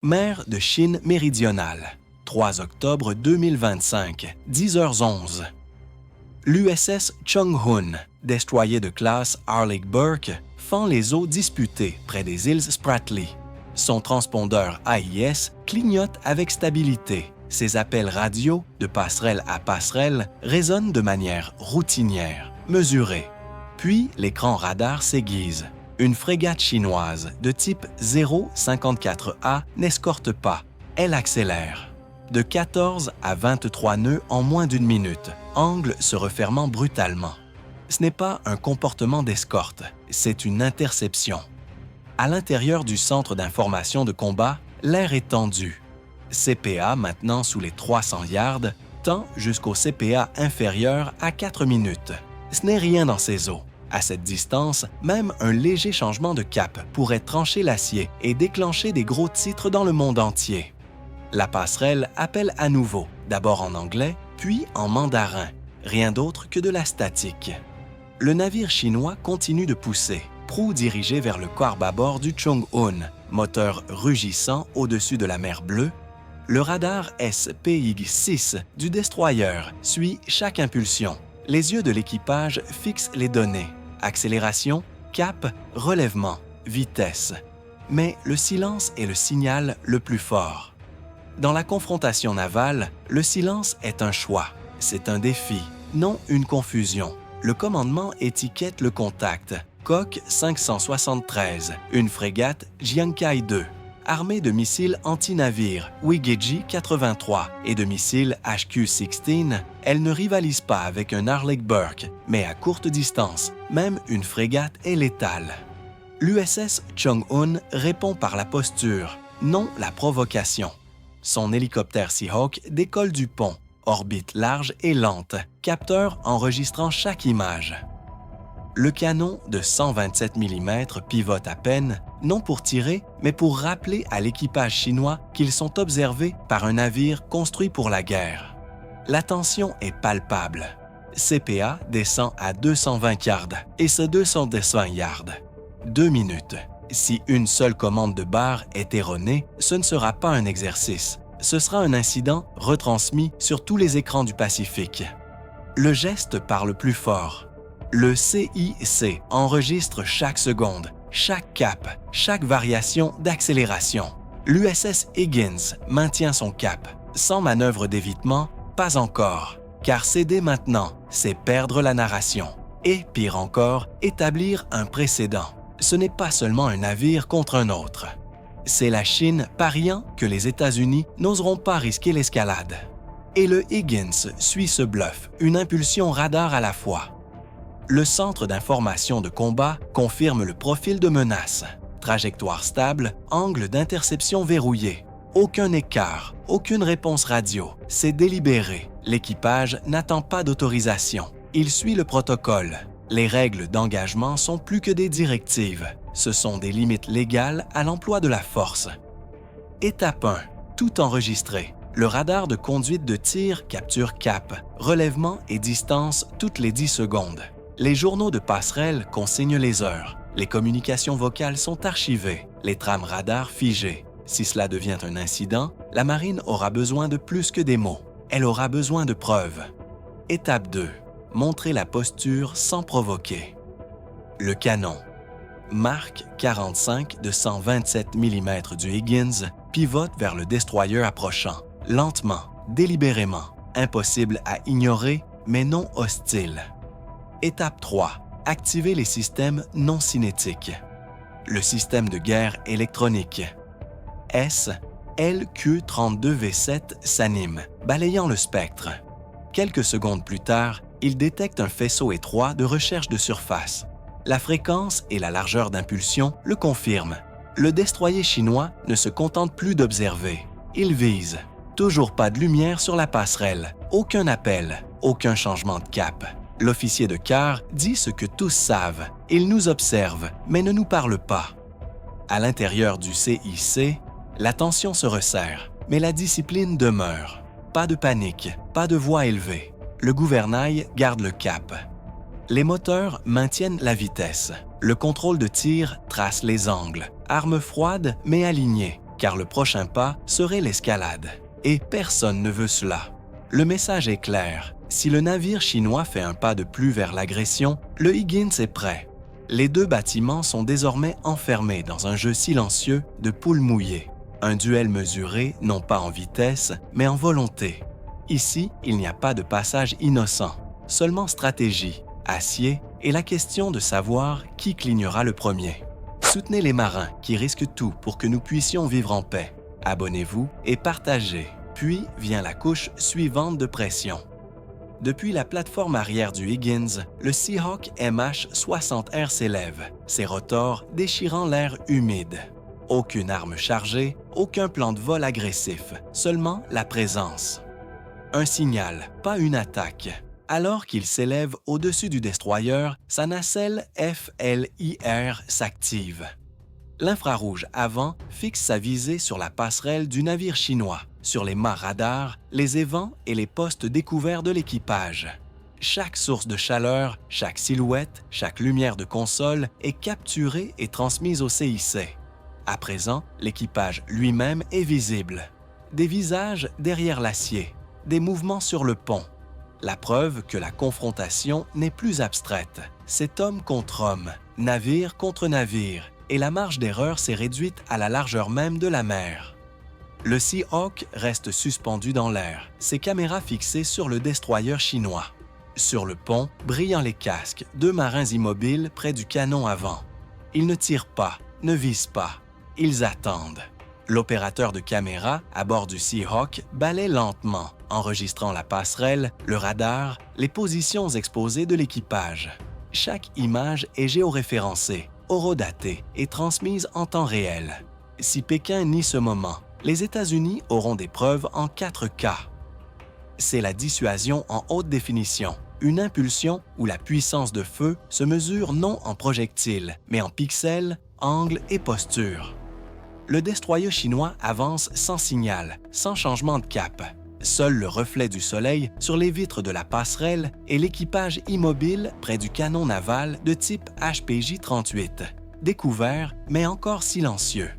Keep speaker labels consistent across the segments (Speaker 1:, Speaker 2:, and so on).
Speaker 1: Mer de Chine méridionale, 3 octobre 2025, 10h11. L'USS Chung-hoon, destroyer de classe Harley-Burke, fend les eaux disputées près des îles Spratly. Son transpondeur AIS clignote avec stabilité. Ses appels radio, de passerelle à passerelle, résonnent de manière routinière, mesurée. Puis, l'écran radar s'aiguise. Une frégate chinoise de type 054A n'escorte pas, elle accélère. De 14 à 23 nœuds en moins d'une minute, angle se refermant brutalement. Ce n'est pas un comportement d'escorte, c'est une interception. À l'intérieur du centre d'information de combat, l'air est tendu. CPA maintenant sous les 300 yards, tend jusqu'au CPA inférieur à 4 minutes. Ce n'est rien dans ces eaux. À cette distance, même un léger changement de cap pourrait trancher l'acier et déclencher des gros titres dans le monde entier. La passerelle appelle à nouveau, d'abord en anglais, puis en mandarin. Rien d'autre que de la statique. Le navire chinois continue de pousser, proue dirigée vers le quart bâbord du Chung-hoon, moteur rugissant au-dessus de la mer Bleue. Le radar SPY-6 du destroyer suit chaque impulsion. Les yeux de l'équipage fixent les données. Accélération, cap, relèvement, vitesse. Mais le silence est le signal le plus fort. Dans la confrontation navale, le silence est un choix. C'est un défi, non une confusion. Le commandement étiquette le contact. Coque 573, une frégate Jiangkai 2. Armée de missiles anti-navires Wigeji 83 et de missiles HQ-16, elle ne rivalise pas avec un Harley-Burke, mais à courte distance, même une frégate est létale. L'USS Chung-hoon répond par la posture, non la provocation. Son hélicoptère Seahawk décolle du pont, orbite large et lente, capteur enregistrant chaque image. Le canon de 127 mm pivote à peine, non pour tirer, mais pour rappeler à l'équipage chinois qu'ils sont observés par un navire construit pour la guerre. La tension est palpable. CPA descend à 220 yards et ce 220 yards. 2 minutes. Si une seule commande de barre est erronée, ce ne sera pas un exercice. Ce sera un incident retransmis sur tous les écrans du Pacifique. Le geste parle plus fort. Le CIC enregistre chaque seconde, chaque cap, chaque variation d'accélération. L'USS Higgins maintient son cap. Sans manœuvre d'évitement, pas encore. Car céder maintenant, c'est perdre la narration. Et, pire encore, établir un précédent. Ce n'est pas seulement un navire contre un autre. C'est la Chine pariant que les États-Unis n'oseront pas risquer l'escalade. Et le Higgins suit ce bluff, une impulsion radar à la fois. Le centre d'information de combat confirme le profil de menace. Trajectoire stable, angle d'interception verrouillé. Aucun écart, aucune réponse radio. C'est délibéré. L'équipage n'attend pas d'autorisation. Il suit le protocole. Les règles d'engagement sont plus que des directives. Ce sont des limites légales à l'emploi de la force. Étape 1. Tout enregistré. Le radar de conduite de tir capture cap, relèvement et distance toutes les 10 secondes. Les journaux de passerelle consignent les heures. Les communications vocales sont archivées, les trames radars figées. Si cela devient un incident, la marine aura besoin de plus que des mots. Elle aura besoin de preuves. Étape 2. Montrer la posture sans provoquer. Le canon. Mark 45 de 127 mm du Higgins pivote vers le destroyer approchant, lentement, délibérément, impossible à ignorer, mais non hostile. Étape 3. Activer les systèmes non cinétiques. Le système de guerre électronique. LQ-32V7 s'anime, balayant le spectre. Quelques secondes plus tard, il détecte un faisceau étroit de recherche de surface. La fréquence et la largeur d'impulsion le confirment. Le destroyer chinois ne se contente plus d'observer. Il vise. Toujours pas de lumière sur la passerelle, aucun appel, aucun changement de cap. L'officier de quart dit ce que tous savent. Il nous observe, mais ne nous parle pas. À l'intérieur du CIC, la tension se resserre, mais la discipline demeure. Pas de panique, pas de voix élevée. Le gouvernail garde le cap. Les moteurs maintiennent la vitesse. Le contrôle de tir trace les angles. Arme froide mais alignée. car le prochain pas serait l'escalade. Et personne ne veut cela. Le message est clair. Si le navire chinois fait un pas de plus vers l'agression, le Higgins est prêt. Les deux bâtiments sont désormais enfermés dans un jeu silencieux de poules mouillées. Un duel mesuré, non pas en vitesse, mais en volonté. Ici, il n'y a pas de passage innocent, seulement stratégie, acier et la question de savoir qui clignera le premier. Soutenez les marins qui risquent tout pour que nous puissions vivre en paix. Abonnez-vous et partagez. Puis vient la couche suivante de pression. Depuis la plateforme arrière du Higgins, le Seahawk MH-60R s'élève, ses rotors déchirant l'air humide. Aucune arme chargée, aucun plan de vol agressif, seulement la présence. Un signal, pas une attaque. Alors qu'il s'élève au-dessus du destroyer, sa nacelle FLIR s'active. L'infrarouge avant fixe sa visée sur la passerelle du navire chinois, sur les mâts radars, les évents et les postes découverts de l'équipage. Chaque source de chaleur, chaque silhouette, chaque lumière de console est capturée et transmise au CIC. À présent, l'équipage lui-même est visible. Des visages derrière l'acier, des mouvements sur le pont. La preuve que la confrontation n'est plus abstraite. C'est homme contre homme, navire contre navire, et la marge d'erreur s'est réduite à la largeur même de la mer. Le Seahawk reste suspendu dans l'air, ses caméras fixées sur le destroyer chinois. Sur le pont, brillant les casques, deux marins immobiles près du canon avant. Ils ne tirent pas, ne visent pas. Ils attendent. L'opérateur de caméra, à bord du Seahawk, balaie lentement, enregistrant la passerelle, le radar, les positions exposées de l'équipage. Chaque image est géoréférencée, horodatée et transmise en temps réel. Si Pékin nie ce moment, les États-Unis auront des preuves en 4K. C'est la dissuasion en haute définition, une impulsion où la puissance de feu se mesure non en projectiles, mais en pixels, angles et postures. Le destroyer chinois avance sans signal, sans changement de cap. Seul le reflet du soleil sur les vitres de la passerelle et l'équipage immobile près du canon naval de type HPJ-38, découvert mais encore silencieux.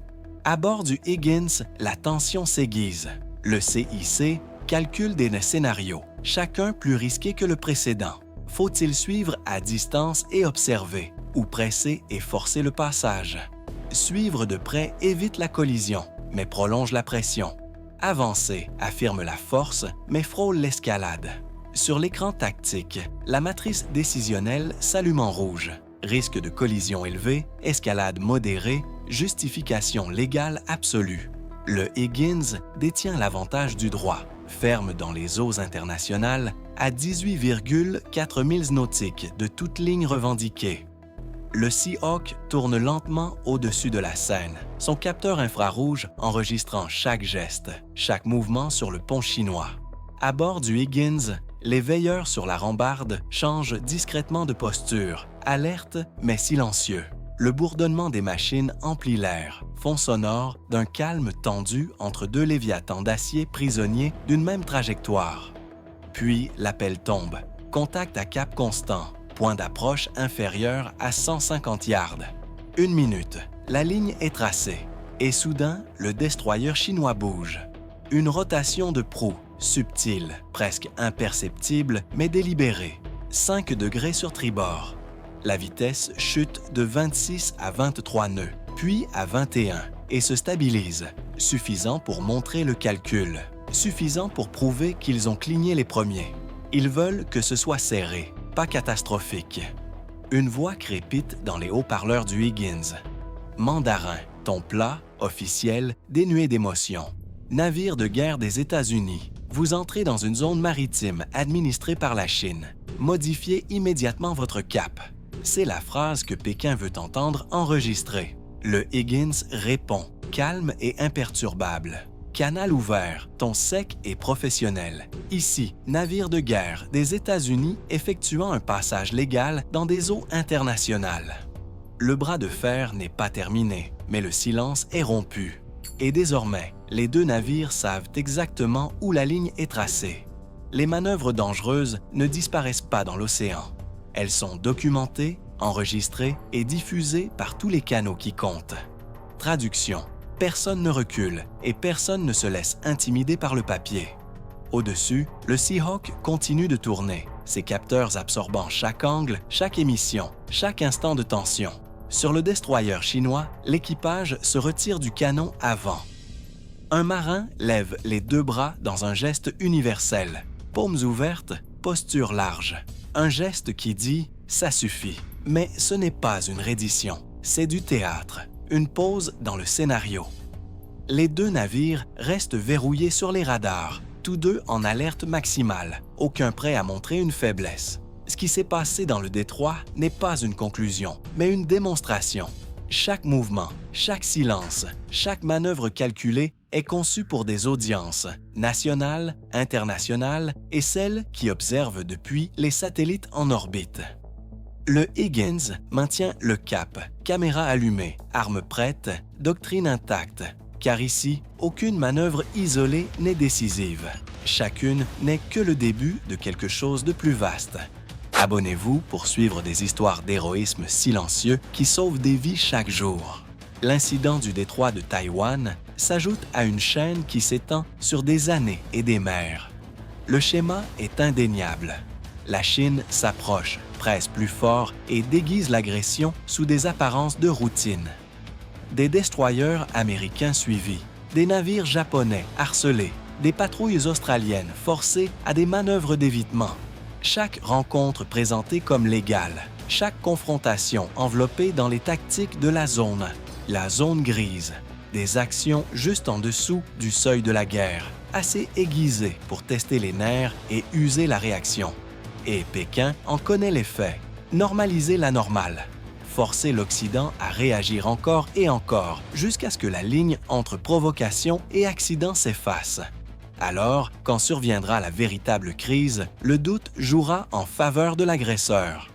Speaker 1: À bord du Higgins, la tension s'aiguise. Le CIC calcule des scénarios, chacun plus risqué que le précédent. Faut-il suivre à distance et observer, ou presser et forcer le passage? Suivre de près évite la collision, mais prolonge la pression. Avancer affirme la force, mais frôle l'escalade. Sur l'écran tactique, la matrice décisionnelle s'allume en rouge. Risque de collision élevé, escalade modérée, justification légale absolue. Le Higgins détient l'avantage du droit, ferme dans les eaux internationales à 18,4 milles nautiques de toute ligne revendiquée. Le Seahawk tourne lentement au-dessus de la Seine, son capteur infrarouge enregistrant chaque geste, chaque mouvement sur le pont chinois. À bord du Higgins, les veilleurs sur la rambarde changent discrètement de posture, alertes mais silencieux. Le bourdonnement des machines emplit l'air, fond sonore d'un calme tendu entre deux léviathans d'acier prisonniers d'une même trajectoire. Puis l'appel tombe, contact à cap constant, point d'approche inférieur à 150 yards. 1 minute, la ligne est tracée, et soudain, le destroyer chinois bouge. Une rotation de proue, subtile, presque imperceptible, mais délibérée. 5 degrés sur tribord. La vitesse chute de 26 à 23 nœuds, puis à 21, et se stabilise, suffisant pour montrer le calcul, suffisant pour prouver qu'ils ont cligné les premiers. Ils veulent que ce soit serré, pas catastrophique. Une voix crépite dans les haut-parleurs du Higgins. Mandarin, ton plat, officiel, dénué d'émotion. Navire de guerre des États-Unis. Vous entrez dans une zone maritime administrée par la Chine. Modifiez immédiatement votre cap. C'est la phrase que Pékin veut entendre enregistrée. Le Higgins répond, calme et imperturbable. Canal ouvert, ton sec et professionnel. Ici, navire de guerre des États-Unis effectuant un passage légal dans des eaux internationales. Le bras de fer n'est pas terminé, mais le silence est rompu. Et désormais, les deux navires savent exactement où la ligne est tracée. Les manœuvres dangereuses ne disparaissent pas dans l'océan. Elles sont documentées, enregistrées et diffusées par tous les canaux qui comptent. Traduction. personne ne recule et personne ne se laisse intimider par le papier. Au-dessus, le Seahawk continue de tourner, ses capteurs absorbant chaque angle, chaque émission, chaque instant de tension. Sur le destroyer chinois, l'équipage se retire du canon avant. Un marin lève les deux bras dans un geste universel. Paumes ouvertes, posture large. Un geste qui dit « ça suffit ». Mais ce n'est pas une reddition, c'est du théâtre, une pause dans le scénario. Les deux navires restent verrouillés sur les radars, tous deux en alerte maximale, aucun prêt à montrer une faiblesse. Ce qui s'est passé dans le détroit n'est pas une conclusion, mais une démonstration. Chaque mouvement, chaque silence, chaque manœuvre calculée est conçue pour des audiences nationales, internationales et celles qui observent depuis les satellites en orbite. Le Higgins maintient le cap, caméra allumée, armes prêtes, doctrine intacte, car ici, aucune manœuvre isolée n'est décisive. Chacune n'est que le début de quelque chose de plus vaste. Abonnez-vous pour suivre des histoires d'héroïsme silencieux qui sauvent des vies chaque jour. L'incident du détroit de Taïwan s'ajoute à une chaîne qui s'étend sur des années et des mers. Le schéma est indéniable. La Chine s'approche, presse plus fort et déguise l'agression sous des apparences de routine. Des destroyers américains suivis, des navires japonais harcelés, des patrouilles australiennes forcées à des manœuvres d'évitement. Chaque rencontre présentée comme légale, chaque confrontation enveloppée dans les tactiques de la zone grise, des actions juste en dessous du seuil de la guerre, assez aiguisées pour tester les nerfs et user la réaction. Et Pékin en connaît les faits, normaliser l'anormal, forcer l'Occident à réagir encore et encore jusqu'à ce que la ligne entre provocation et accident s'efface. Alors, quand surviendra la véritable crise, le doute jouera en faveur de l'agresseur.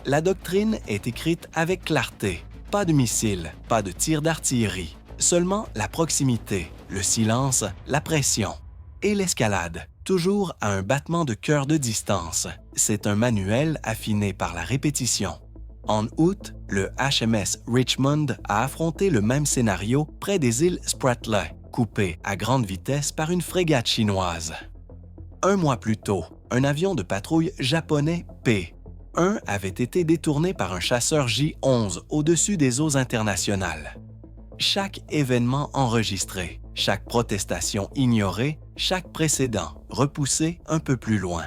Speaker 1: La doctrine est écrite avec clarté. Pas de missiles, pas de tirs d'artillerie, seulement la proximité, le silence, la pression. Et l'escalade, toujours à un battement de cœur de distance. C'est un manuel affiné par la répétition. En août, le HMS Richmond a affronté le même scénario près des îles Spratly, coupé à grande vitesse par une frégate chinoise. Un mois plus tôt, un avion de patrouille japonais P-1 avait été détourné par un chasseur J-11 au-dessus des eaux internationales. Chaque événement enregistré, chaque protestation ignorée, chaque précédent repoussé un peu plus loin.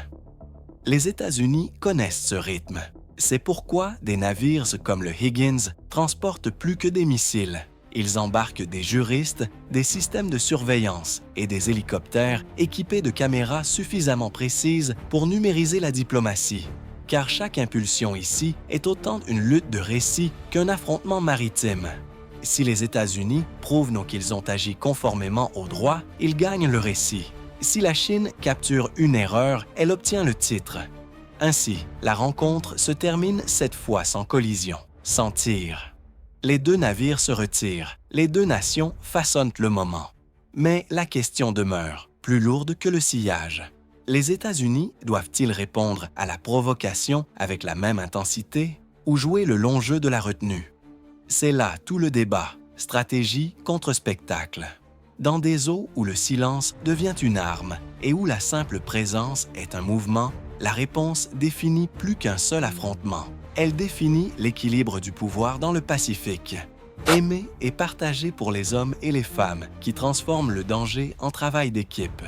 Speaker 1: Les États-Unis connaissent ce rythme. C'est pourquoi des navires comme le Higgins transportent plus que des missiles. Ils embarquent des juristes, des systèmes de surveillance et des hélicoptères équipés de caméras suffisamment précises pour numériser la diplomatie. Car chaque impulsion ici est autant une lutte de récit qu'un affrontement maritime. Si les États-Unis prouvent qu'ils ont agi conformément au droit, ils gagnent le récit. Si la Chine capture une erreur, elle obtient le titre. Ainsi, la rencontre se termine cette fois sans collision, sans tir. Les deux navires se retirent, les deux nations façonnent le moment. Mais la question demeure, plus lourde que le sillage. Les États-Unis doivent-ils répondre à la provocation avec la même intensité ou jouer le long jeu de la retenue? C'est là tout le débat, stratégie contre spectacle. Dans des eaux où le silence devient une arme et où la simple présence est un mouvement, la réponse définit plus qu'un seul affrontement. Elle définit l'équilibre du pouvoir dans le Pacifique. Aimer et partager pour les hommes et les femmes qui transforment le danger en travail d'équipe.